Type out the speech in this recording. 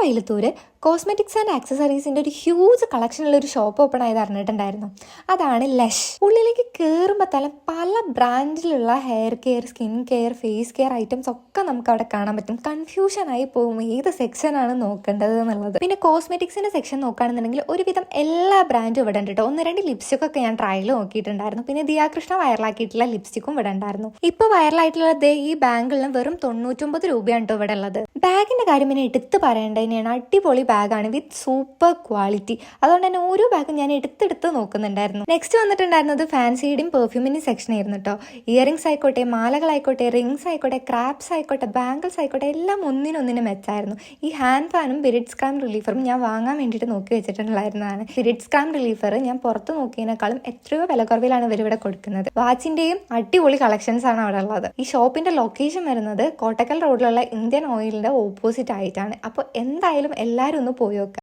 Vailathur cosmetics and ആക്സസറീസിന്റെ ഒരു huge കളക്ഷനുള്ള ഒരു shop open ആയത് അറിഞ്ഞിട്ടുണ്ടായിരുന്നു. അതാണ് ലഷ്. ഉള്ളിലേക്ക് കയറുമ്പോൾ തന്നെ പല ബ്രാൻഡിലുള്ള hair care, skin care, face care items ഒക്കെ നമുക്ക് അവിടെ കാണാൻ പറ്റും. കൺഫ്യൂഷൻ ആയി പോകും ഏത് സെക്ഷനാണ് നോക്കേണ്ടത് എന്നുള്ളത്. പിന്നെ കോസ്മെറ്റിക്സിന്റെ സെക്ഷൻ നോക്കുകയാണെന്നുണ്ടെങ്കിൽ ഒരുവിധം എല്ലാ ബ്രാൻഡും ഇവിടെ ഉണ്ട് കേട്ടോ. 1-2 ലിപ്സ്റ്റിക് ഒക്കെ ഞാൻ ട്രയൽ നോക്കിയിട്ടുണ്ടായിരുന്നു. പിന്നെ ദിയാകൃഷ്ണ വൈറലാക്കിയിട്ടുള്ള ലിപ്സ്റ്റിക്കും ഇവിടെ ഉണ്ടായിരുന്നു. ഇപ്പൊ വൈറലായിട്ടുള്ള ഈ ബാഗിലും വെറും 99 രൂപയാണ് കേട്ടോ ഇവിടെ ഉള്ളത്. ബാഗിന്റെ കാര്യം പിന്നെ എടുത്ത് പറയേണ്ടത് തന്നെയാണ്. അടിപൊളി ബാഗാണ് വിത്ത് സൂപ്പർ ക്വാളിറ്റി. അതുകൊണ്ട് തന്നെ ഓരോ ബാഗും ഞാൻ എടുത്തെടുത്ത് നോക്കുന്നുണ്ടായിരുന്നു. നെക്സ്റ്റ് വന്നിട്ടുണ്ടായിരുന്നത് ഫാൻസിയുടെയും പെർഫ്യൂമിന്റെയും സെക്ഷൻ ആയിരുന്നു കേട്ടോ. ഇയറിംഗ്സ് ആയിക്കോട്ടെ, മാലകളായിക്കോട്ടെ, റിങ്സ് ആയിക്കോട്ടെ, ക്രാപ്സ് ആയിക്കോട്ടെ, ബാംഗിൾസ് ആയിക്കോട്ടെ, എല്ലാം ഒന്നിനൊന്നിന് മെച്ചായിരുന്നു. ഈ ഹാൻഡ് ഫാനും പിരിഡ് സ്ക്രാം റിലീഫറും ഞാൻ വാങ്ങാൻ വേണ്ടിയിട്ട് നോക്കി വെച്ചിട്ടുണ്ടായിരുന്നതാണ്. പിരിഡ് സ്ക്രാം റിലീഫർ ഞാൻ പുറത്ത് നോക്കിയതിനേക്കാളും എത്രയോ വില കുറവിലാണ് ഇവരിവിടെ കൊടുക്കുന്നത്. വാച്ചിന്റെയും അടിപൊളി കളക്ഷൻസ് ആണ് അവിടെ ഉള്ളത്. ഈ ഷോപ്പിന്റെ ലൊക്കേഷൻ വരുന്നത് കോട്ടക്കൽ റോഡിലുള്ള ഇന്ത്യൻ ഓയിലിന്റെ ഓപ്പോസിറ്റ് ആയിട്ടാണ്. അപ്പോൾ എന്തായാലും എല്ലാവരും ഒന്ന് പോയി നോക്കുക.